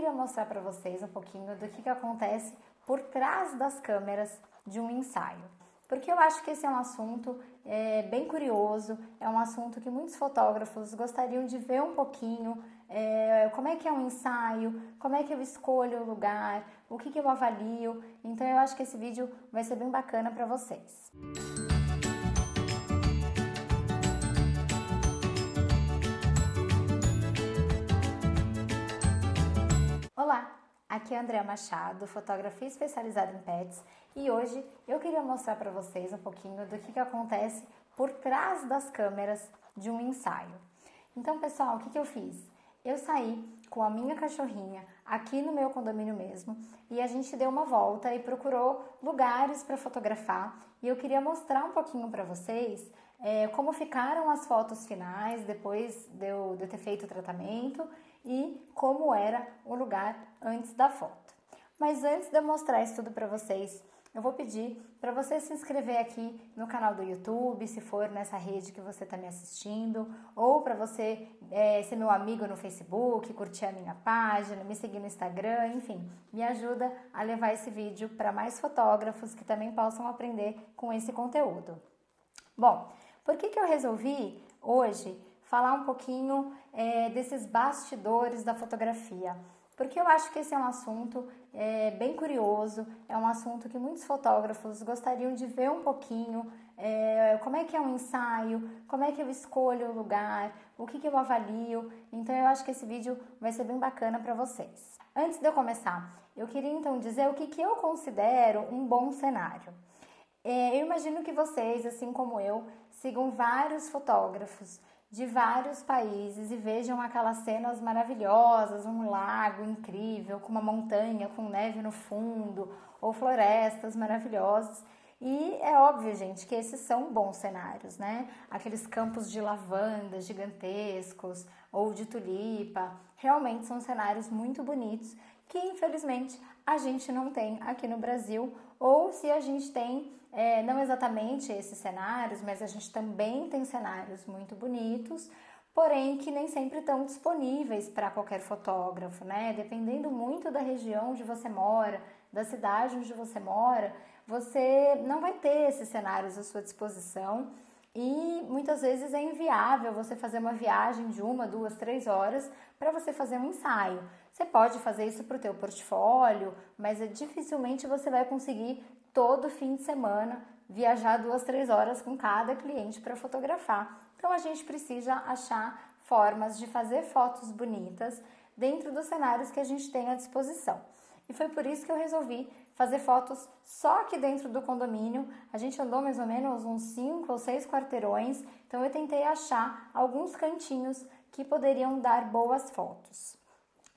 queria mostrar para vocês um pouquinho do que acontece por trás das câmeras de um ensaio. Porque eu acho que esse é um assunto bem curioso, é um assunto que muitos fotógrafos gostariam de ver um pouquinho, como é que é um ensaio, como é que eu escolho o lugar, o que eu avalio. Então eu acho que esse vídeo vai ser bem bacana para vocês. Olá, aqui é a Andrea Machado, fotografia especializada em pets, e hoje eu queria mostrar para vocês um pouquinho do que acontece por trás das câmeras de um ensaio. Então, pessoal, o que eu fiz? Eu saí com a minha cachorrinha aqui no meu condomínio mesmo e a gente deu uma volta e procurou lugares para fotografar, e eu queria mostrar um pouquinho para vocês como ficaram as fotos finais depois de eu ter feito o tratamento e como era o lugar antes da foto. Mas antes de eu mostrar isso tudo para vocês, eu vou pedir para você se inscrever aqui no canal do YouTube, se for nessa rede que você está me assistindo, ou para você ser meu amigo no Facebook, curtir a minha página, me seguir no Instagram, enfim, me ajuda a levar esse vídeo para mais fotógrafos que também possam aprender com esse conteúdo. Bom, por que eu resolvi hoje falar um pouquinho desses bastidores da fotografia? Porque eu acho que esse é um assunto bem curioso, é um assunto que muitos fotógrafos gostariam de ver um pouquinho, como é que é um ensaio, como é que eu escolho o lugar, o que eu avalio. Então eu acho que esse vídeo vai ser bem bacana para vocês. Antes de eu começar, eu queria então dizer o que eu considero um bom cenário. Eu imagino que vocês, assim como eu, sigam vários fotógrafos de vários países e vejam aquelas cenas maravilhosas, um lago incrível, com uma montanha com neve no fundo, ou florestas maravilhosas. E é óbvio, gente, que esses são bons cenários, né? Aqueles campos de lavanda gigantescos ou de tulipa, realmente são cenários muito bonitos que, infelizmente, a gente não tem aqui no Brasil, ou se a gente tem, não exatamente esses cenários, mas a gente também tem cenários muito bonitos, porém que nem sempre estão disponíveis para qualquer fotógrafo, né? Dependendo muito da região onde você mora, da cidade onde você mora, você não vai ter esses cenários à sua disposição e muitas vezes é inviável você fazer uma viagem de 1, 2, 3 horas para você fazer um ensaio. Você pode fazer isso para o teu portfólio, mas dificilmente você vai conseguir todo fim de semana viajar 2, 3 horas com cada cliente para fotografar. Então a gente precisa achar formas de fazer fotos bonitas dentro dos cenários que a gente tem à disposição. E foi por isso que eu resolvi fazer fotos só aqui dentro do condomínio. A gente andou mais ou menos uns 5 ou 6 quarteirões, então eu tentei achar alguns cantinhos que poderiam dar boas fotos.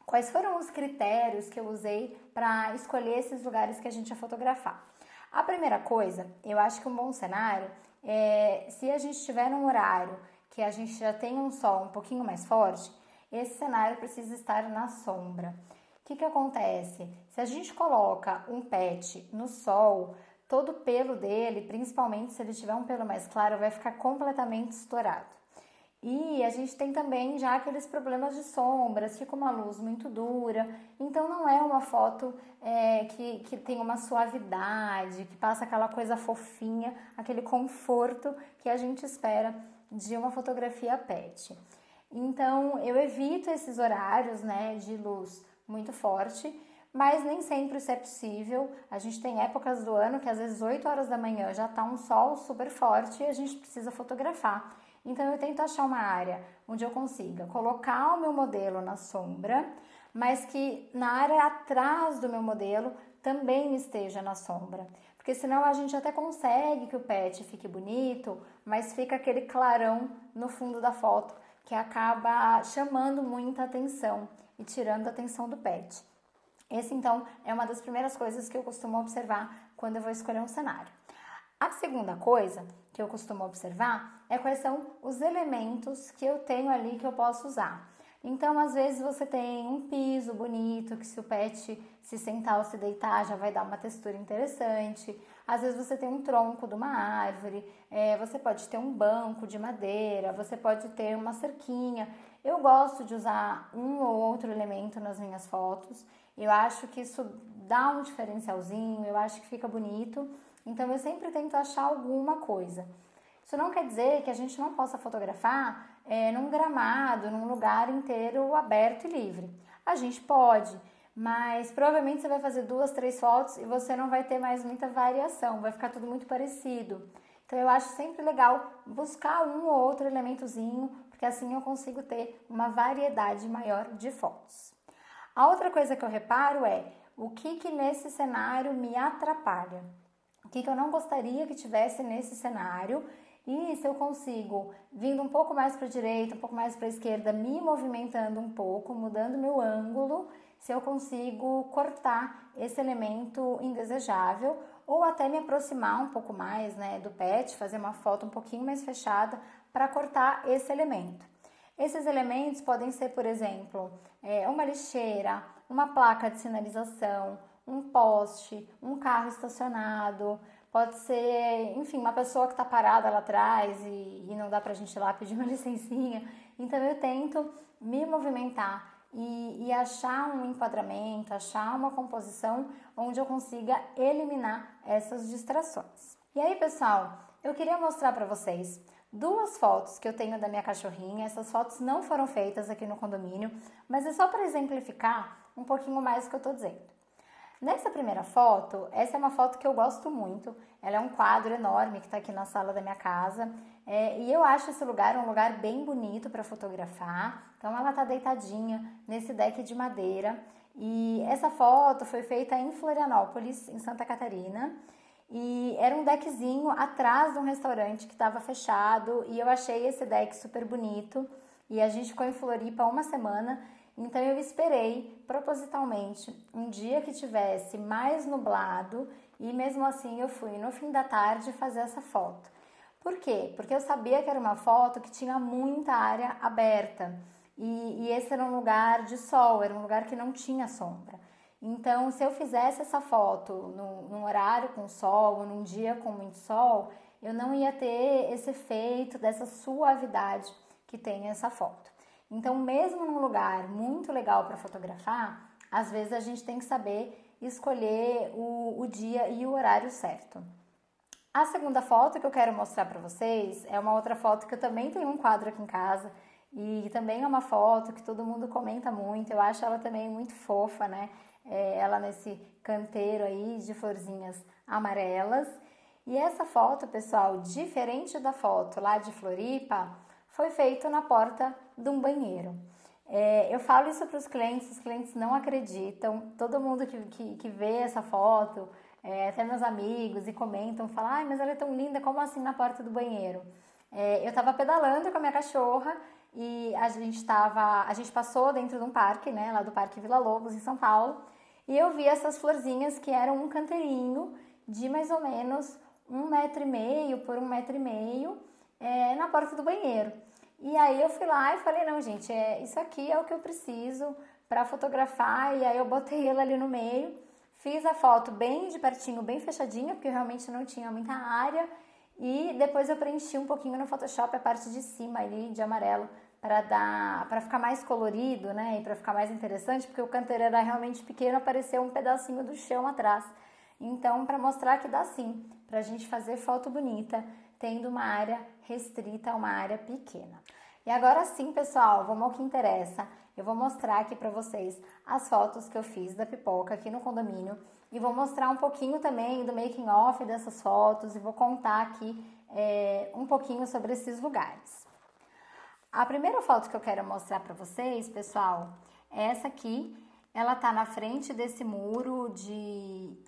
Quais foram os critérios que eu usei para escolher esses lugares que a gente ia fotografar? A primeira coisa, eu acho que um bom cenário é se a gente tiver um horário que a gente já tem um sol um pouquinho mais forte, esse cenário precisa estar na sombra. O que acontece? Se a gente coloca um pet no sol, todo o pelo dele, principalmente se ele tiver um pelo mais claro, vai ficar completamente estourado. E a gente tem também já aqueles problemas de sombras, fica uma luz muito dura, então não é uma foto que tem uma suavidade, que passa aquela coisa fofinha, aquele conforto que a gente espera de uma fotografia pet. Então eu evito esses horários, né, de luz muito forte, mas nem sempre isso é possível. A gente tem épocas do ano que às vezes 8 horas da manhã já está um sol super forte e a gente precisa fotografar. Então eu tento achar uma área onde eu consiga colocar o meu modelo na sombra, mas que na área atrás do meu modelo também esteja na sombra. Porque senão a gente até consegue que o pet fique bonito, mas fica aquele clarão no fundo da foto que acaba chamando muita atenção e tirando a atenção do pet. Esse, então, é uma das primeiras coisas que eu costumo observar quando eu vou escolher um cenário. A segunda coisa que eu costumo observar é quais são os elementos que eu tenho ali que eu posso usar. Então, às vezes você tem um piso bonito, que se o pet se sentar ou se deitar já vai dar uma textura interessante. Às vezes você tem um tronco de uma árvore, você pode ter um banco de madeira, você pode ter uma cerquinha. Eu gosto de usar um ou outro elemento nas minhas fotos, eu acho que isso dá um diferencialzinho, eu acho que fica bonito, então eu sempre tento achar alguma coisa. Isso não quer dizer que a gente não possa fotografar num gramado, num lugar inteiro aberto e livre. A gente pode, mas provavelmente você vai fazer 2, 3 fotos e você não vai ter mais muita variação, vai ficar tudo muito parecido. Então eu acho sempre legal buscar um ou outro elementozinho, porque assim eu consigo ter uma variedade maior de fotos. A outra coisa que eu reparo é o que nesse cenário me atrapalha. O que eu não gostaria que tivesse nesse cenário e se eu consigo, vindo um pouco mais para a direita, um pouco mais para a esquerda, me movimentando um pouco, mudando meu ângulo, se eu consigo cortar esse elemento indesejável ou até me aproximar um pouco mais, né, do pet, fazer uma foto um pouquinho mais fechada para cortar esse elemento. Esses elementos podem ser, por exemplo, uma lixeira, uma placa de sinalização, um poste, um carro estacionado, pode ser, enfim, uma pessoa que está parada lá atrás e não dá pra gente ir lá pedir uma licencinha. Então eu tento me movimentar e achar um enquadramento, achar uma composição onde eu consiga eliminar essas distrações. E aí, pessoal, eu queria mostrar para vocês 2 fotos que eu tenho da minha cachorrinha. Essas fotos não foram feitas aqui no condomínio, mas é só para exemplificar um pouquinho mais o que eu tô dizendo. Nessa primeira foto, essa é uma foto que eu gosto muito, ela é um quadro enorme que está aqui na sala da minha casa e eu acho esse lugar um lugar bem bonito para fotografar, então ela está deitadinha nesse deck de madeira e essa foto foi feita em Florianópolis, em Santa Catarina, e era um deckzinho atrás de um restaurante que estava fechado e eu achei esse deck super bonito e a gente ficou em Floripa 1 semana. Então eu esperei propositalmente um dia que tivesse mais nublado e mesmo assim eu fui no fim da tarde fazer essa foto. Por quê? Porque eu sabia que era uma foto que tinha muita área aberta e esse era um lugar de sol, era um lugar que não tinha sombra. Então se eu fizesse essa foto num horário com sol ou num dia com muito sol, eu não ia ter esse efeito dessa suavidade que tem essa foto. Então, mesmo num lugar muito legal para fotografar, às vezes a gente tem que saber escolher o dia e o horário certo. A segunda foto que eu quero mostrar para vocês é uma outra foto que eu também tenho um quadro aqui em casa e também é uma foto que todo mundo comenta muito. Eu acho ela também muito fofa, né? Ela nesse canteiro aí de florzinhas amarelas. E essa foto, pessoal, diferente da foto lá de Floripa, foi feito na porta de um banheiro. Eu falo isso para os clientes não acreditam. Todo mundo que vê essa foto, até meus amigos, e comentam, falam, ai, mas ela é tão linda, como assim na porta do banheiro? Eu estava pedalando com a minha cachorra e a gente passou dentro de um parque, né, lá do Parque Vila Lobos, em São Paulo, e eu vi essas florzinhas que eram um canteirinho de mais ou menos 1,5 m por 1,5 m na porta do banheiro. E aí eu fui lá e falei, não, gente, isso aqui é o que eu preciso para fotografar. E aí eu botei ela ali no meio, fiz a foto bem de pertinho, bem fechadinha, porque realmente não tinha muita área. E depois eu preenchi um pouquinho no Photoshop a parte de cima ali de amarelo para ficar mais colorido, né? E para ficar mais interessante, porque o canteiro era realmente pequeno, apareceu um pedacinho do chão atrás. Então, para mostrar que dá sim, para a gente fazer foto bonita, tendo uma área restrita, uma área pequena. E agora sim, pessoal, vamos ao que interessa. Eu vou mostrar aqui para vocês as fotos que eu fiz da pipoca aqui no condomínio e vou mostrar um pouquinho também do making off dessas fotos e vou contar aqui um pouquinho sobre esses lugares. A primeira foto que eu quero mostrar para vocês, pessoal, é essa aqui. Ela tá na frente desse muro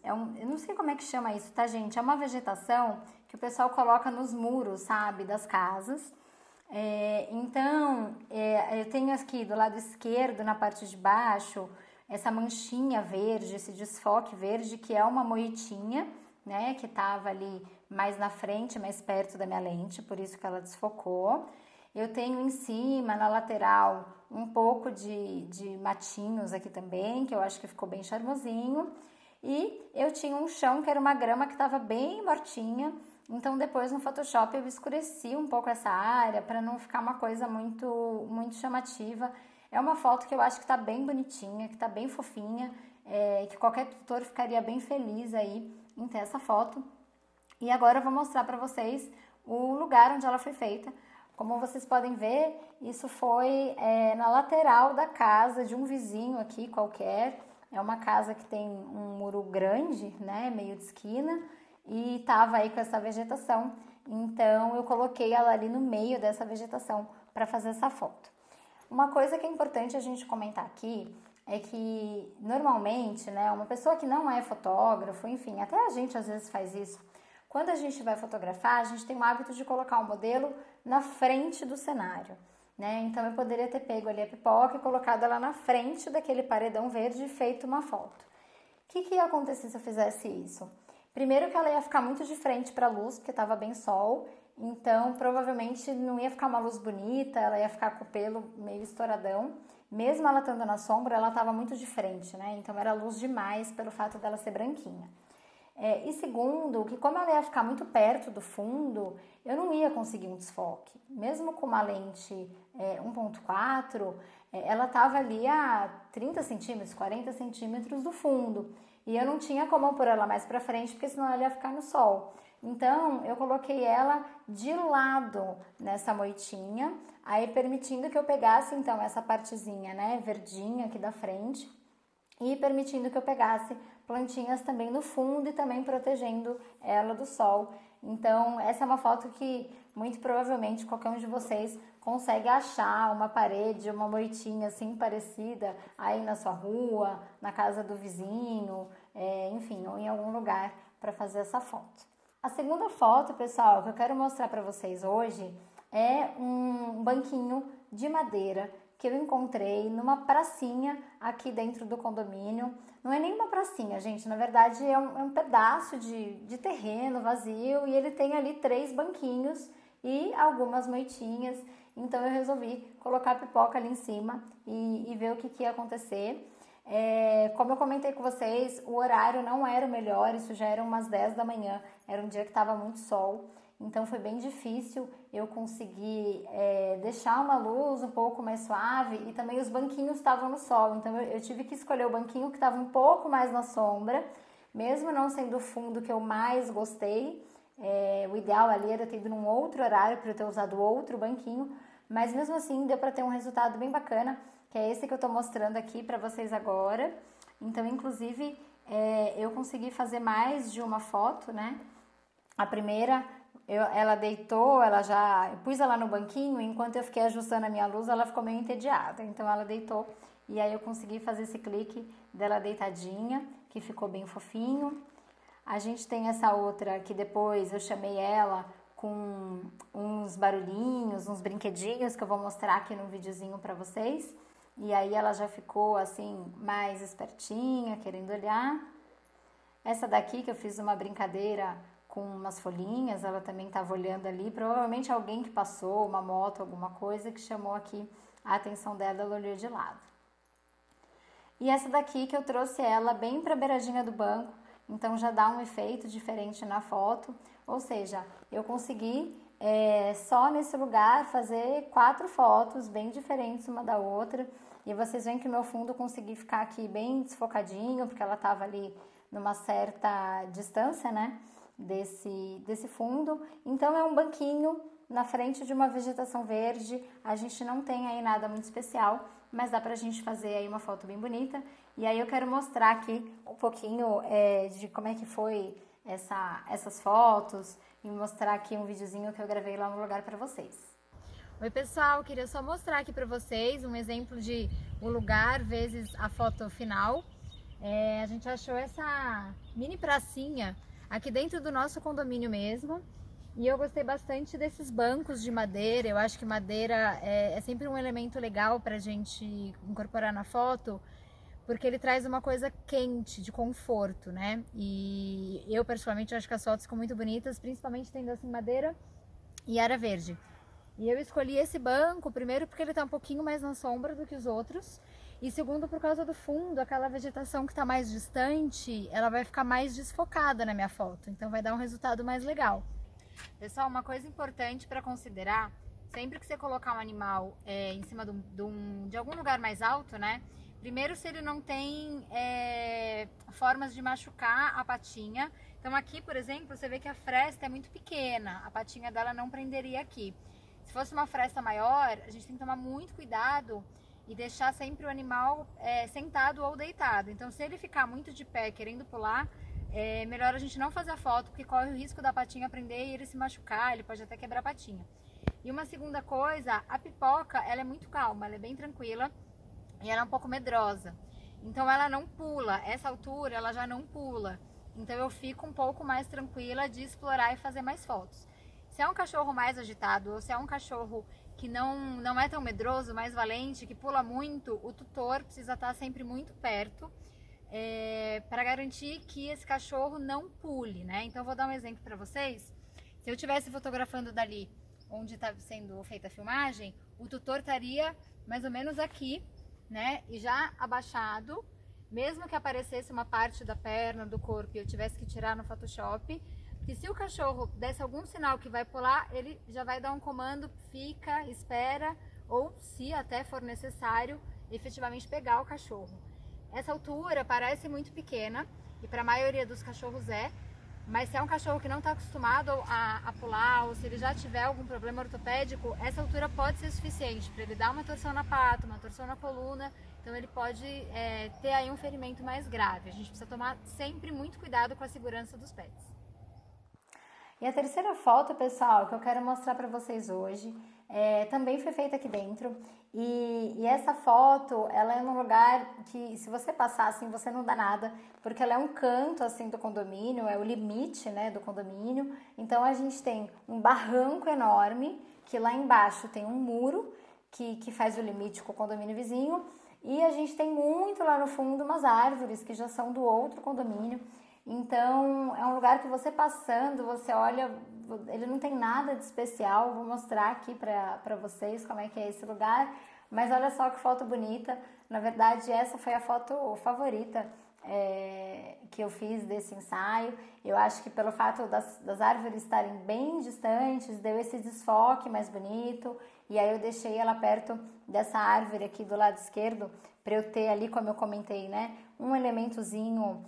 eu não sei como é que chama isso, tá, gente? É uma vegetação que o pessoal coloca nos muros, sabe, das casas. Então, eu tenho aqui do lado esquerdo, na parte de baixo, essa manchinha verde, esse desfoque verde, que é uma moitinha, né, que tava ali mais na frente, mais perto da minha lente, por isso que ela desfocou. Eu tenho em cima, na lateral, um pouco de matinhos aqui também, que eu acho que ficou bem charmosinho. E eu tinha um chão que era uma grama que estava bem mortinha Então depois no Photoshop eu escureci um pouco essa área para não ficar uma coisa muito chamativa. É uma foto que eu acho que tá bem bonitinha, que tá bem fofinha, que qualquer tutor ficaria bem feliz aí em ter essa foto. E agora eu vou mostrar para vocês o lugar onde ela foi feita. Como vocês podem ver, isso foi na lateral da casa de um vizinho aqui qualquer. É uma casa que tem um muro grande, né, meio de esquina, e tava aí com essa vegetação. Então eu coloquei ela ali no meio dessa vegetação para fazer essa foto. Uma coisa que é importante a gente comentar aqui é que normalmente, né, uma pessoa que não é fotógrafo, enfim, até a gente às vezes faz isso. Quando a gente vai fotografar, a gente tem o hábito de colocar o modelo na frente do cenário, né? Então eu poderia ter pego ali a pipoca e colocado ela na frente daquele paredão verde e feito uma foto. O que ia acontecer se eu fizesse isso? Primeiro que ela ia ficar muito de frente para a luz, porque estava bem sol, então provavelmente não ia ficar uma luz bonita, ela ia ficar com o pelo meio estouradão. Mesmo ela estando na sombra, ela estava muito de frente, né? Então era luz demais pelo fato dela ser branquinha. E segundo, que como ela ia ficar muito perto do fundo, eu não ia conseguir um desfoque. Mesmo com uma lente 1.4, ela estava ali a 30 centímetros, 40 centímetros do fundo. E eu não tinha como pôr ela mais para frente, porque senão ela ia ficar no sol. Então, eu coloquei ela de lado nessa moitinha, aí permitindo que eu pegasse, então, essa partezinha, né, verdinha aqui da frente, e permitindo que eu pegasse plantinhas também no fundo e também protegendo ela do sol. Então, essa é uma foto que muito provavelmente qualquer um de vocês consegue achar uma parede, uma moitinha assim parecida aí na sua rua, na casa do vizinho, enfim, ou em algum lugar para fazer essa foto. A segunda foto, pessoal, que eu quero mostrar para vocês hoje é um banquinho de madeira que eu encontrei numa pracinha aqui dentro do condomínio. Não é nem uma pracinha, gente, na verdade é um pedaço de terreno vazio e ele tem ali 3 banquinhos e algumas moitinhas. Então eu resolvi colocar a pipoca ali em cima e ver o que ia acontecer. Como eu comentei com vocês, o horário não era o melhor, isso já era umas 10 da manhã, era um dia que estava muito sol. Então foi bem difícil eu conseguir deixar uma luz um pouco mais suave e também os banquinhos estavam no sol. Então eu tive que escolher o banquinho que estava um pouco mais na sombra, mesmo não sendo o fundo que eu mais gostei. O ideal ali era ter ido num outro horário para eu ter usado outro banquinho, mas mesmo assim deu para ter um resultado bem bacana, que é esse que eu estou mostrando aqui para vocês agora. Então, inclusive, eu consegui fazer mais de uma foto, né? A primeira, ela deitou, eu pus ela no banquinho, enquanto eu fiquei ajustando a minha luz, ela ficou meio entediada. Então ela deitou e aí eu consegui fazer esse clique dela deitadinha, que ficou bem fofinho. A gente tem essa outra que depois eu chamei ela com uns barulhinhos, uns brinquedinhos que eu vou mostrar aqui no videozinho pra vocês. E aí ela já ficou assim mais espertinha, querendo olhar. Essa daqui que eu fiz uma brincadeira com umas folhinhas, ela também estava olhando ali, provavelmente alguém que passou, uma moto, alguma coisa que chamou aqui a atenção dela, ela olhou de lado. E essa daqui que eu trouxe ela bem para a beiradinha do banco, então já dá um efeito diferente na foto, ou seja, eu consegui só nesse lugar fazer 4 fotos bem diferentes uma da outra, e vocês veem que o meu fundo eu consegui ficar aqui bem desfocadinho, porque ela estava ali numa certa distância, né? Desse fundo. Então é um banquinho na frente de uma vegetação verde. A gente não tem aí nada muito especial, mas dá pra gente fazer aí uma foto bem bonita. E aí eu quero mostrar aqui um pouquinho de como é que foi essas fotos e mostrar aqui um videozinho que eu gravei lá no lugar pra vocês. Oi pessoal, queria só mostrar aqui pra vocês um exemplo de o lugar vezes a foto final. A gente achou essa mini pracinha aqui dentro do nosso condomínio mesmo, e eu gostei bastante desses bancos de madeira. Eu acho que madeira é sempre um elemento legal pra gente incorporar na foto, porque ele traz uma coisa quente, de conforto, né? E eu particularmente acho que as fotos ficam muito bonitas, principalmente tendo assim madeira e área verde. E eu escolhi esse banco, primeiro porque ele tá um pouquinho mais na sombra do que os outros, e segundo por causa do fundo, aquela vegetação que tá mais distante, ela vai ficar mais desfocada na minha foto, então vai dar um resultado mais legal. Pessoal, uma coisa importante para considerar, sempre que você colocar um animal em cima de algum lugar mais alto, né? Primeiro, se ele não tem formas de machucar a patinha. Então aqui, por exemplo, você vê que a fresta é muito pequena, a patinha dela não prenderia aqui. Se fosse uma fresta maior, a gente tem que tomar muito cuidado e deixar sempre o animal sentado ou deitado. Então se ele ficar muito de pé querendo pular, é melhor a gente não fazer a foto, porque corre o risco da patinha prender e ele se machucar, ele pode até quebrar a patinha. E uma segunda coisa, a pipoca, ela é muito calma, ela é bem tranquila e ela é um pouco medrosa. Então ela não pula, essa altura ela já não pula. Então eu fico um pouco mais tranquila de explorar e fazer mais fotos. Se é um cachorro mais agitado ou se é um cachorro que não é tão medroso, mais valente, que pula muito, o tutor precisa estar sempre muito perto para garantir que esse cachorro não pule, né? Então eu vou dar um exemplo para vocês. Se eu estivesse fotografando dali onde está sendo feita a filmagem, o tutor estaria mais ou menos aqui, né? E já abaixado, mesmo que aparecesse uma parte da perna, do corpo e eu tivesse que tirar no Photoshop, porque se o cachorro desse algum sinal que vai pular, ele já vai dar um comando, fica, espera, ou se até for necessário, efetivamente pegar o cachorro. Essa altura parece muito pequena, e para a maioria dos cachorros mas se é um cachorro que não está acostumado a pular, ou se ele já tiver algum problema ortopédico, essa altura pode ser suficiente para ele dar uma torção na pata, uma torção na coluna, então ele pode ter aí um ferimento mais grave. A gente precisa tomar sempre muito cuidado com a segurança dos pets. E a terceira foto, pessoal, que eu quero mostrar para vocês hoje, também foi feita aqui dentro. E essa foto, ela é num lugar que, se você passar assim, você não dá nada, porque ela é um canto assim do condomínio, é o limite, né, do condomínio. Então a gente tem um barranco enorme, que lá embaixo tem um muro que faz o limite com o condomínio vizinho, e a gente tem muito lá no fundo umas árvores que já são do outro condomínio. Então é um lugar que você passando, você olha, ele não tem nada de especial. Vou mostrar aqui para vocês como é que é esse lugar, mas olha só que foto bonita. Na verdade, essa foi a foto favorita que eu fiz desse ensaio. Eu acho que pelo fato das árvores estarem bem distantes, deu esse desfoque mais bonito, e aí eu deixei ela perto dessa árvore aqui do lado esquerdo, para eu ter ali, como eu comentei, né, um elementozinho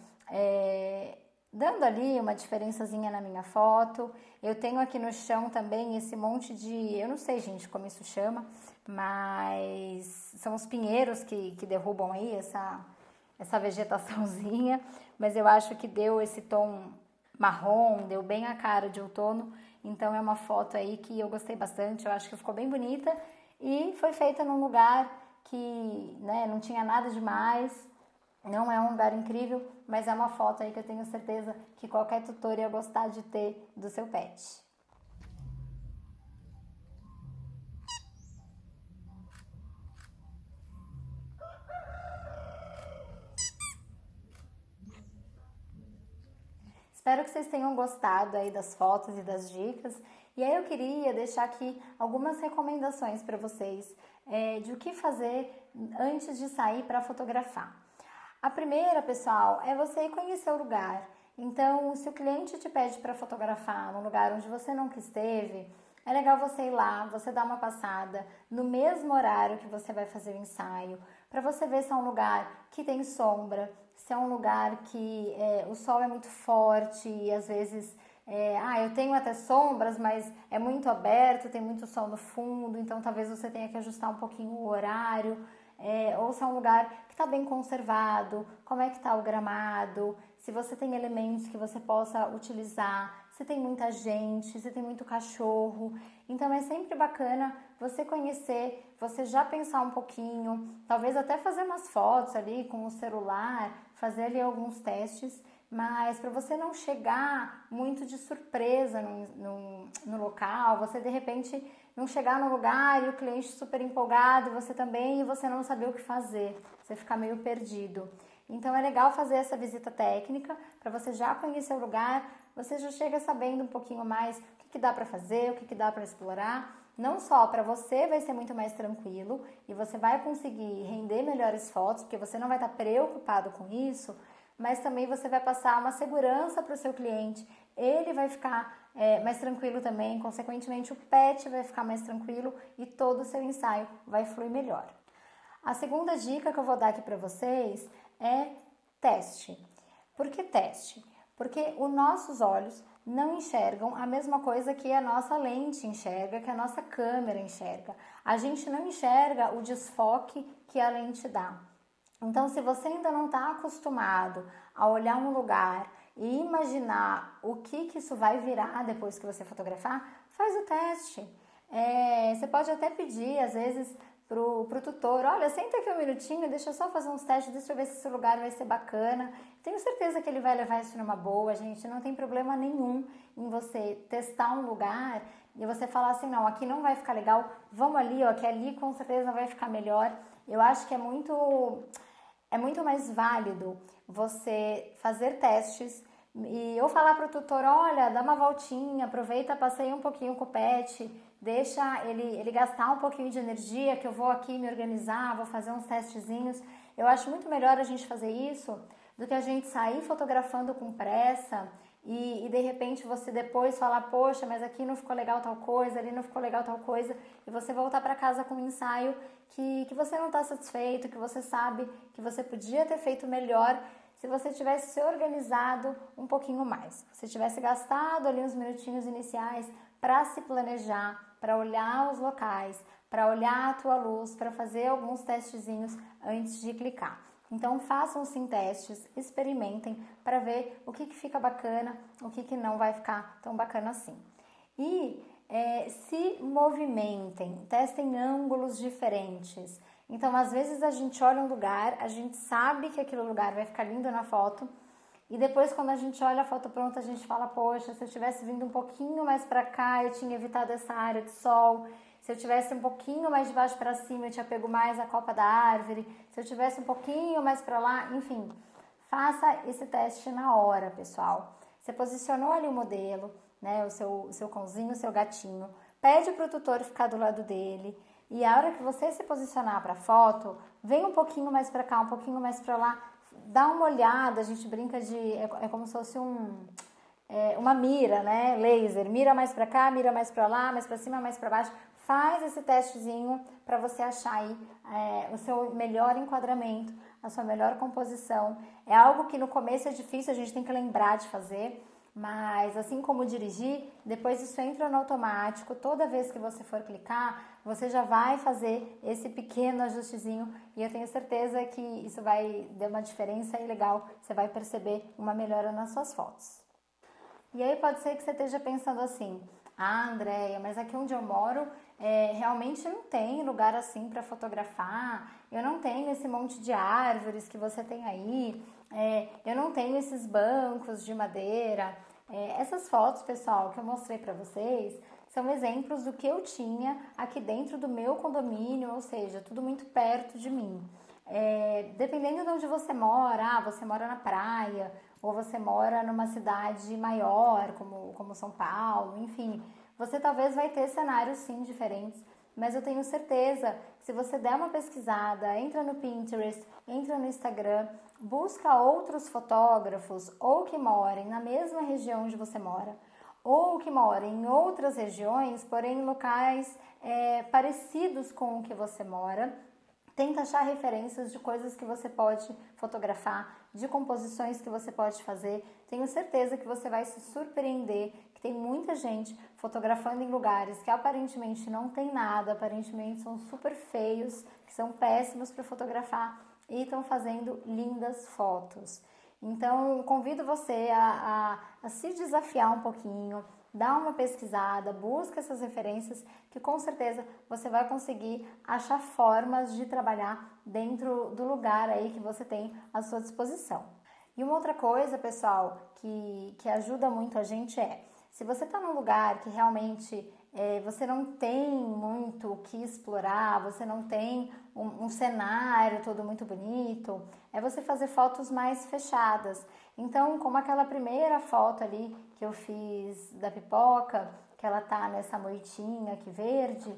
dando ali uma diferençazinha na minha foto. Eu tenho aqui no chão também esse monte de, eu não sei, gente, como isso chama, mas são os pinheiros que derrubam aí essa vegetaçãozinha, mas eu acho que deu esse tom marrom, deu bem a cara de outono. Então é uma foto aí que eu gostei bastante, eu acho que ficou bem bonita e foi feita num lugar que, né, não tinha nada demais. Não é um lugar incrível, mas é uma foto aí que eu tenho certeza que qualquer tutor ia gostar de ter do seu pet. Espero que vocês tenham gostado aí das fotos e das dicas. E aí eu queria deixar aqui algumas recomendações para vocês de o que fazer antes de sair para fotografar. A primeira, pessoal, é você ir conhecer o lugar. Então, se o cliente te pede para fotografar num lugar onde você nunca esteve, é legal você ir lá, você dar uma passada no mesmo horário que você vai fazer o ensaio, para você ver se é um lugar que tem sombra, se é um lugar que o sol é muito forte e às vezes eu tenho até sombras, mas é muito aberto, tem muito sol no fundo, então talvez você tenha que ajustar um pouquinho o horário. Ou se é um lugar que está bem conservado, como é que está o gramado, se você tem elementos que você possa utilizar, se tem muita gente, se tem muito cachorro. Então é sempre bacana você conhecer, você já pensar um pouquinho, talvez até fazer umas fotos ali com o celular, fazer ali alguns testes, mas para você não chegar muito de surpresa no local, você de repente não chegar no lugar e o cliente super empolgado, e você também, e você não saber o que fazer, você ficar meio perdido. Então é legal fazer essa visita técnica para você já conhecer o lugar, você já chega sabendo um pouquinho mais o que dá para fazer, o que dá para explorar. Não só para você vai ser muito mais tranquilo e você vai conseguir render melhores fotos, porque você não vai estar preocupado com isso, mas também você vai passar uma segurança para o seu cliente, ele vai ficar mais tranquilo também, consequentemente o pet vai ficar mais tranquilo e todo o seu ensaio vai fluir melhor. A segunda dica que eu vou dar aqui para vocês é teste. Por que teste? Porque os nossos olhos não enxergam a mesma coisa que a nossa lente enxerga, que a nossa câmera enxerga. A gente não enxerga o desfoque que a lente dá. Então, se você ainda não está acostumado a olhar um lugar e imaginar o que isso vai virar depois que você fotografar, faz o teste. Você pode até pedir, às vezes, pro tutor, olha, senta aqui um minutinho, deixa eu só fazer uns testes, deixa eu ver se esse lugar vai ser bacana. Tenho certeza que ele vai levar isso numa boa, gente, não tem problema nenhum em você testar um lugar e você falar assim, não, aqui não vai ficar legal, vamos ali, ó, que ali com certeza vai ficar melhor. Eu acho que é muito mais válido você fazer testes e eu falar para o tutor, olha, dá uma voltinha, aproveita, passeia um pouquinho com o pet, deixa ele gastar um pouquinho de energia, que eu vou aqui me organizar, vou fazer uns testezinhos. Eu acho muito melhor a gente fazer isso do que a gente sair fotografando com pressa e de repente você depois falar, poxa, mas aqui não ficou legal tal coisa, ali não ficou legal tal coisa, e você voltar para casa com um ensaio que você não está satisfeito, que você sabe que você podia ter feito melhor se você tivesse se organizado um pouquinho mais. Se tivesse gastado ali uns minutinhos iniciais para se planejar, para olhar os locais, para olhar a tua luz, para fazer alguns testezinhos antes de clicar. Então façam sim testes, experimentem para ver o que fica bacana, o que não vai ficar tão bacana assim. E se movimentem, testem ângulos diferentes. Então, às vezes a gente olha um lugar, a gente sabe que aquele lugar vai ficar lindo na foto e depois quando a gente olha a foto pronta, a gente fala, poxa, se eu tivesse vindo um pouquinho mais para cá, eu tinha evitado essa área de sol. Se eu tivesse um pouquinho mais de baixo para cima, eu tinha pego mais a copa da árvore. Se eu tivesse um pouquinho mais para lá, enfim, faça esse teste na hora, pessoal. Você posicionou ali o modelo, né, o seu cãozinho, o seu gatinho, pede para o tutor ficar do lado dele e a hora que você se posicionar para a foto, vem um pouquinho mais para cá, um pouquinho mais para lá, dá uma olhada, a gente brinca de, é como se fosse uma mira, né, laser, mira mais para cá, mira mais para lá, mais para cima, mais para baixo, faz esse testezinho para você achar aí o seu melhor enquadramento, a sua melhor composição. É algo que no começo é difícil, a gente tem que lembrar de fazer, mas assim como dirigir, depois isso entra no automático, toda vez que você for clicar, você já vai fazer esse pequeno ajustezinho e eu tenho certeza que isso vai dar uma diferença aí legal, você vai perceber uma melhora nas suas fotos. E aí pode ser que você esteja pensando assim, Andréia, mas aqui onde eu moro realmente não tem lugar assim para fotografar, eu não tenho esse monte de árvores que você tem aí, eu não tenho esses bancos de madeira. Essas fotos, pessoal, que eu mostrei para vocês, são exemplos do que eu tinha aqui dentro do meu condomínio, ou seja, tudo muito perto de mim. Dependendo de onde você mora na praia, ou você mora numa cidade maior, como São Paulo, enfim, você talvez vai ter cenários sim diferentes, mas eu tenho certeza que se você der uma pesquisada, entra no Pinterest, entra no Instagram, busca outros fotógrafos ou que morem na mesma região onde você mora, ou que morem em outras regiões, porém em locais parecidos com o que você mora. Tenta achar referências de coisas que você pode fotografar, de composições que você pode fazer. Tenho certeza que você vai se surpreender, que tem muita gente fotografando em lugares que aparentemente não tem nada, aparentemente são super feios, que são péssimos para fotografar e estão fazendo lindas fotos. Então, convido você a se desafiar um pouquinho, dá uma pesquisada, busca essas referências que com certeza você vai conseguir achar formas de trabalhar dentro do lugar aí que você tem à sua disposição. E uma outra coisa, pessoal, que ajuda muito a gente se você está num lugar que realmente você não tem muito o que explorar, você não tem um cenário todo muito bonito, você fazer fotos mais fechadas. Então, como aquela primeira foto ali que eu fiz da pipoca, que ela tá nessa moitinha aqui verde,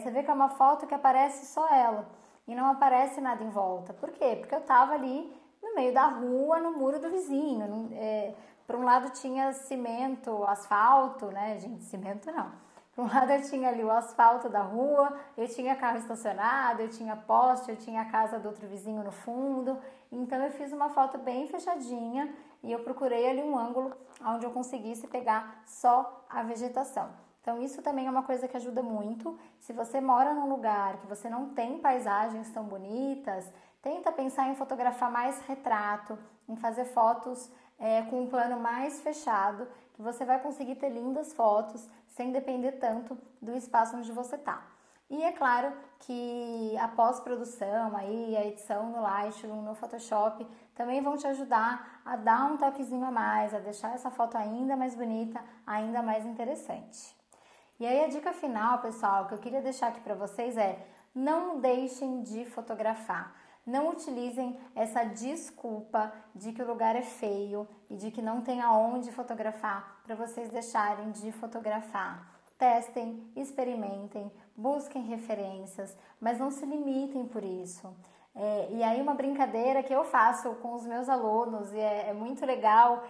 você vê que é uma foto que aparece só ela e não aparece nada em volta. Por quê? Porque eu tava ali no meio da rua, no muro do vizinho. Por um lado tinha cimento, asfalto, né, gente? Cimento não. Por um lado eu tinha ali o asfalto da rua, eu tinha carro estacionado, eu tinha poste, eu tinha a casa do outro vizinho no fundo. Então eu fiz uma foto bem fechadinha e eu procurei ali um ângulo onde eu conseguisse pegar só a vegetação. Então isso também é uma coisa que ajuda muito. Se você mora num lugar que você não tem paisagens tão bonitas, tenta pensar em fotografar mais retrato, em fazer fotos com um plano mais fechado, que você vai conseguir ter lindas fotos sem depender tanto do espaço onde você está. E é claro que a pós-produção, aí, a edição no Lightroom, no Photoshop, também vão te ajudar a dar um toquezinho a mais, a deixar essa foto ainda mais bonita, ainda mais interessante. E aí a dica final, pessoal, que eu queria deixar aqui para vocês é: não deixem de fotografar. Não utilizem essa desculpa de que o lugar é feio e de que não tem aonde fotografar para vocês deixarem de fotografar. Testem, experimentem, busquem referências, mas não se limitem por isso. E aí uma brincadeira que eu faço com os meus alunos, e é muito legal,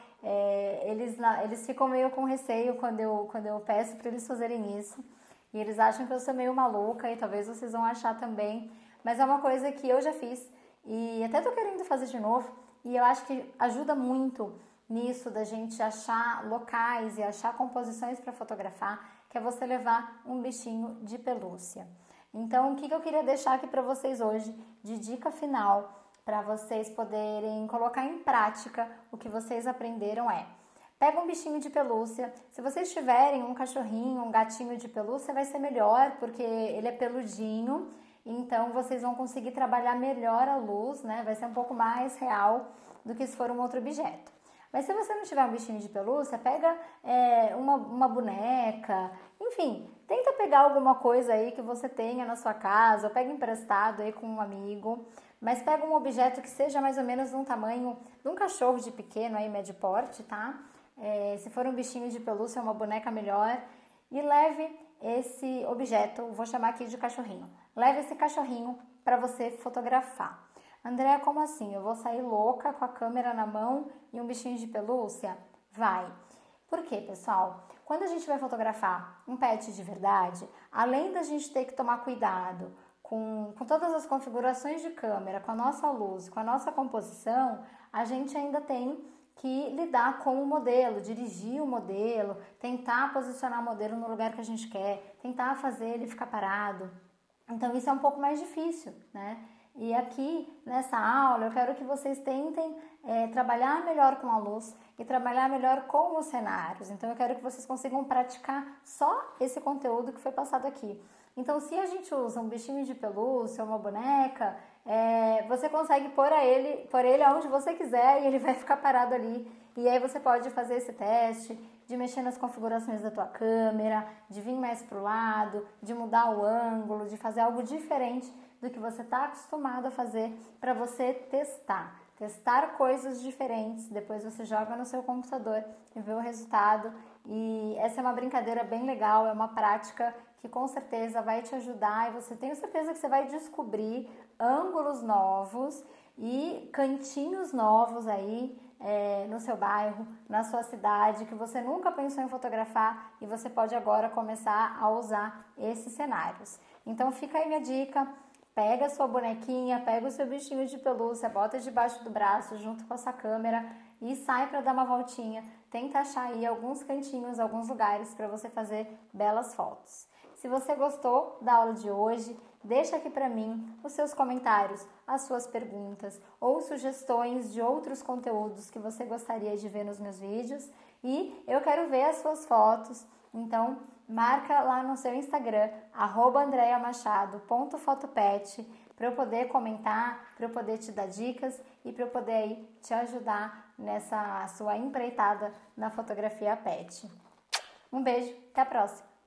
eles ficam meio com receio quando eu peço para eles fazerem isso, e eles acham que eu sou meio maluca, e talvez vocês vão achar também, mas é uma coisa que eu já fiz, e até tô querendo fazer de novo, e eu acho que ajuda muito nisso da gente achar locais e achar composições para fotografar, que é você levar um bichinho de pelúcia. Então, o que eu queria deixar aqui para vocês hoje, de dica final, para vocês poderem colocar em prática o que vocês aprenderam pega um bichinho de pelúcia. Se vocês tiverem um cachorrinho, um gatinho de pelúcia, vai ser melhor, porque ele é peludinho, então vocês vão conseguir trabalhar melhor a luz, né? Vai ser um pouco mais real do que se for um outro objeto. Mas se você não tiver um bichinho de pelúcia, pega uma boneca, enfim, tenta pegar alguma coisa aí que você tenha na sua casa, ou pega emprestado aí com um amigo, mas pega um objeto que seja mais ou menos do tamanho de um cachorro de pequeno, aí médio porte, tá? Se for um bichinho de pelúcia, uma boneca melhor, e leve esse objeto, vou chamar aqui de cachorrinho, leve esse cachorrinho para você fotografar. Andréa, como assim? Eu vou sair louca com a câmera na mão e um bichinho de pelúcia? Vai. Por quê, pessoal? Quando a gente vai fotografar um pet de verdade, além da gente ter que tomar cuidado com todas as configurações de câmera, com a nossa luz, com a nossa composição, a gente ainda tem que lidar com o modelo, dirigir o modelo, tentar posicionar o modelo no lugar que a gente quer, tentar fazer ele ficar parado. Então isso é um pouco mais difícil, né? E aqui nessa aula eu quero que vocês tentem trabalhar melhor com a luz e trabalhar melhor com os cenários. Então eu quero que vocês consigam praticar só esse conteúdo que foi passado aqui. Então se a gente usa um bichinho de pelúcia ou uma boneca, você consegue pôr ele aonde você quiser e ele vai ficar parado ali. E aí você pode fazer esse teste de mexer nas configurações da tua câmera, de vir mais para o lado, de mudar o ângulo, de fazer algo diferente do que você está acostumado a fazer para você testar coisas diferentes. Depois você joga no seu computador e vê o resultado. E essa é uma brincadeira bem legal, é uma prática que com certeza vai te ajudar, e você tenho certeza que você vai descobrir ângulos novos e cantinhos novos aí no seu bairro, na sua cidade, que você nunca pensou em fotografar, e você pode agora começar a usar esses cenários. Então fica aí minha dica: pega a sua bonequinha, pega o seu bichinho de pelúcia, bota debaixo do braço junto com essa câmera e sai para dar uma voltinha. Tenta achar aí alguns cantinhos, alguns lugares para você fazer belas fotos. Se você gostou da aula de hoje, deixa aqui para mim os seus comentários, as suas perguntas ou sugestões de outros conteúdos que você gostaria de ver nos meus vídeos, e eu quero ver as suas fotos. Então marca lá no seu Instagram, @andreamachado.fotopet, para eu poder comentar, para eu poder te dar dicas e para eu poder aí te ajudar nessa sua empreitada na fotografia pet. Um beijo, até a próxima!